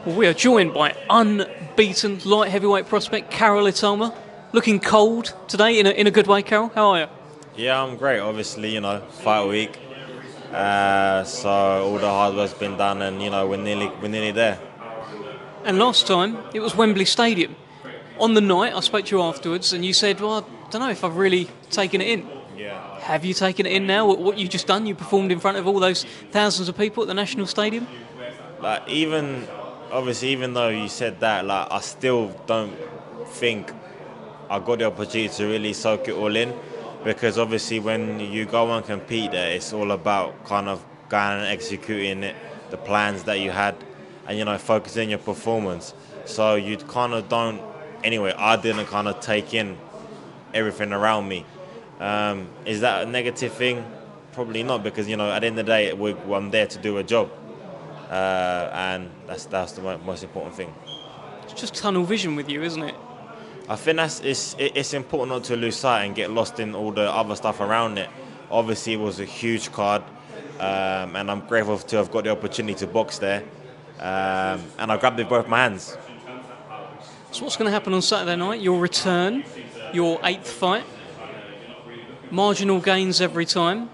Well, we are joined by unbeaten light heavyweight prospect Karol Itauma. Looking cold today in a good way, Karol. How are you? Yeah, I'm great. Obviously, fight week. So all the hard work's been done, and we're nearly there. And last time it was Wembley Stadium. On the night, I spoke to you afterwards, and you said, "Well, I don't know if I've really taken it in." Yeah. Have you taken it in now? What you just done? You performed in front of all those thousands of people at the National Stadium. Like even though you said that, like I still don't think I got the opportunity to really soak it all in, because obviously when you go and compete there, it's all about kind of going and executing it, the plans that you had, and focusing your performance. So you kind of don't. Anyway, I didn't kind of take in everything around me. Is that a negative thing? Probably not, because at the end of the day, I'm there to do a job, and that's the most important thing. It's just tunnel vision with you, isn't it? I think it's important not to lose sight and get lost in all the other stuff around it. Obviously, it was a huge card, and I'm grateful to have got the opportunity to box there, and I grabbed it with both my hands. So what's going to happen on Saturday night? Your return, your 8th fight. Marginal gains every time,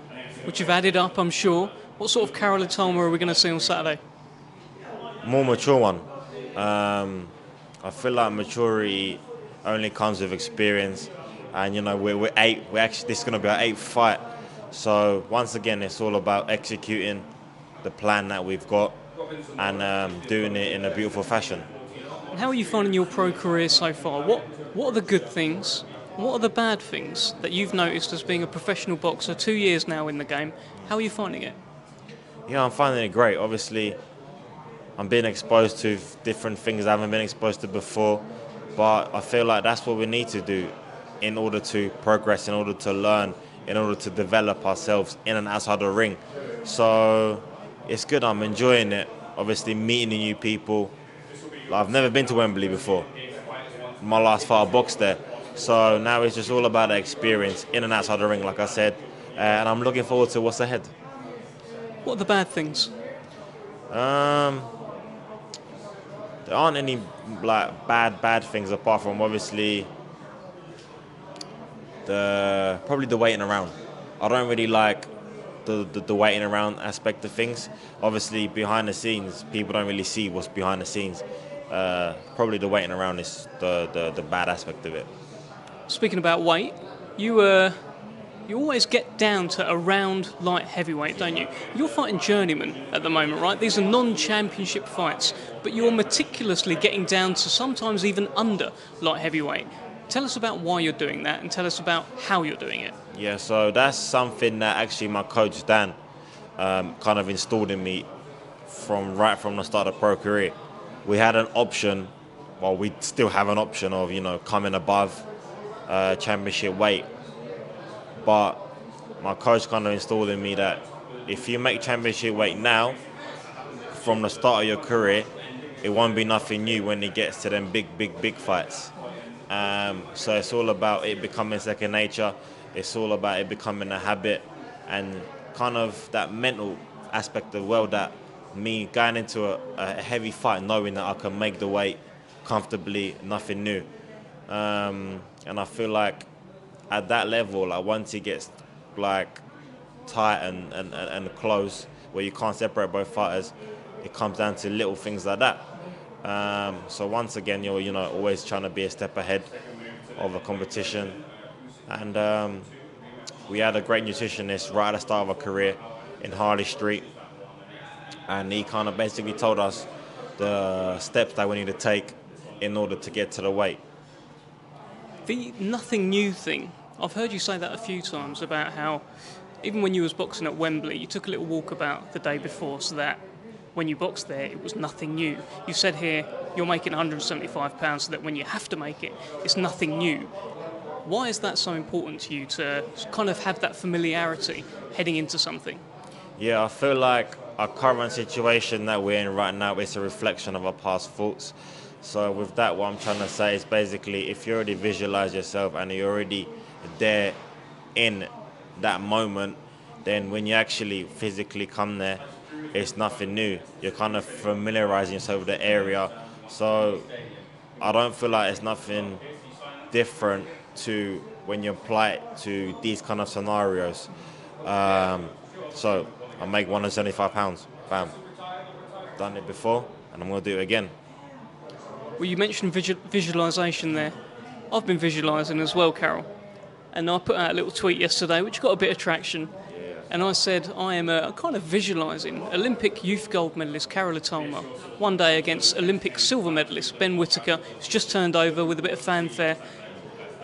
which you've added up, I'm sure. What sort of Karol Itauma are we going to see on Saturday? More mature one. I feel like maturity only comes with experience, and we're eight. We're actually this is going to be our 8th fight. So once again, it's all about executing the plan that we've got and doing it in a beautiful fashion. And how are you finding your pro career so far? What are the good things? What are the bad things that you've noticed as being a professional boxer? 2 years now in the game. How are you finding it? Yeah, I'm finding it great. Obviously, I'm being exposed to different things I haven't been exposed to before, but I feel like that's what we need to do in order to progress, in order to learn, in order to develop ourselves in and outside the ring. So it's good. I'm enjoying it. Obviously, meeting new people. I've never been to Wembley before. My last fight, I boxed there. So now it's just all about the experience in and outside the ring, like I said, and I'm looking forward to what's ahead. What are the bad things? There aren't any like bad things, apart from obviously probably the waiting around. I don't really like the waiting around aspect of things. Obviously, behind the scenes, people don't really see what's behind the scenes. Probably the waiting around is the bad aspect of it. Speaking about weight, you always get down to around light heavyweight, don't you? You're fighting journeyman at the moment, right? These are non-championship fights, but you're meticulously getting down to sometimes even under light heavyweight. Tell us about why you're doing that, and tell us about how you're doing it. Yeah, so that's something that actually my coach Dan kind of installed in me right from the start of pro career. We had an option, well, we still have an option of coming above championship weight, but my coach kind of installed in me that if you make championship weight now, from the start of your career, it won't be nothing new when it gets to them big fights. So it's all about it becoming second nature. It's all about it becoming a habit, and kind of that mental aspect of that me going into a heavy fight knowing that I can make the weight comfortably, nothing new. And I feel like at that level, like once it gets like tight and close, where you can't separate both fighters, it comes down to little things like that. So once again, you're always trying to be a step ahead of a competition, and we had a great nutritionist right at the start of our career in Harley Street, and he kind of basically told us the steps that we need to take in order to get to the weight. The nothing new thing, I've heard you say that a few times about how even when you was boxing at Wembley, you took a little walkabout the day before so that when you boxed there, it was nothing new. You said here you're making £175 so that when you have to make it, it's nothing new. Why is that so important to you to kind of have that familiarity heading into something? Yeah, I feel like our current situation that we're in right now is a reflection of our past thoughts. So with that, what I'm trying to say is basically, if you already visualize yourself and you're already there in that moment, then when you actually physically come there, it's nothing new. You're kind of familiarising yourself with the area. So I don't feel like it's nothing different to when you apply it to these kind of scenarios. So I make £175. Bam. Done it before, and I'm going to do it again. Well, you mentioned visualisation there. I've been visualising as well, Karol. And I put out a little tweet yesterday, which got a bit of traction. And I said I am kind of visualising Olympic youth gold medalist Karol Itauma one day against Olympic silver medalist Ben Whittaker, who's just turned over with a bit of fanfare.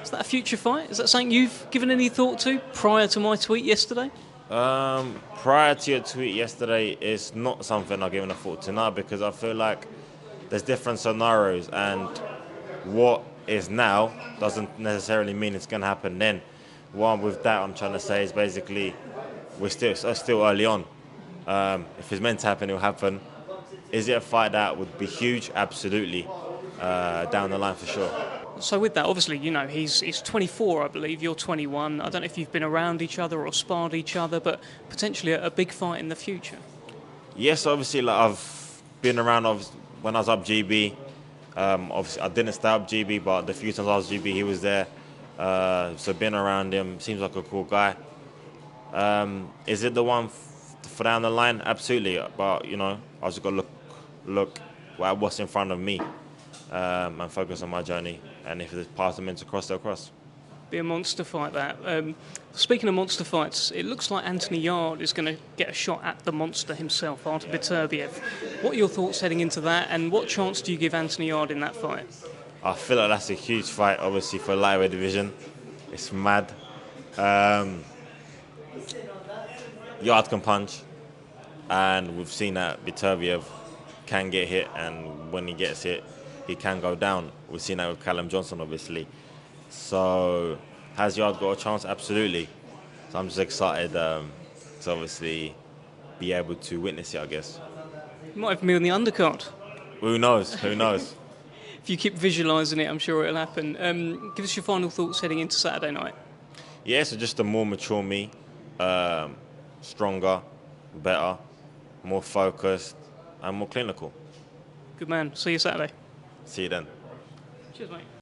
Is that a future fight? Is that something you've given any thought to prior to my tweet yesterday? Prior to your tweet yesterday, it's not something I've given a thought to now, because I feel like there's different scenarios, and what is now doesn't necessarily mean it's going to happen then. One with that, I'm trying to say is basically we're still early on. If it's meant to happen, it'll happen. Is it a fight that would be huge? Absolutely. Down the line for sure. So with that, obviously, you know, he's 24, I believe. You're 21. I don't know if you've been around each other or sparred each other, but potentially a big fight in the future. Yes, obviously, like I've been around. When I was up GB, obviously I didn't stay up GB, but the few times I was GB, he was there. So being around him, seems like a cool guy. Is it the one for down the line? Absolutely. But you know, I just got to look at what's in front of me and focus on my journey. And if there's paths meant to cross, they'll cross. Be a monster fight, that. Speaking of monster fights, it looks like Anthony Yarde is going to get a shot at the monster himself, after Viterbia. What are your thoughts heading into that, and what chance do you give Anthony Yarde in that fight? I feel like that's a huge fight, obviously, for lightweight division. It's mad. Yarde can punch, and we've seen that Viterbia can get hit, and when he gets hit, he can go down. We've seen that with Callum Johnson, obviously. So, has Yarde got a chance? Absolutely. So I'm just excited to obviously be able to witness it, I guess. You might have me on the undercard. Who knows? Who knows? If you keep visualising it, I'm sure it'll happen. Give us your final thoughts heading into Saturday night. Yeah, so just a more mature me, stronger, better, more focused, and more clinical. Good man. See you Saturday. See you then. Cheers, mate.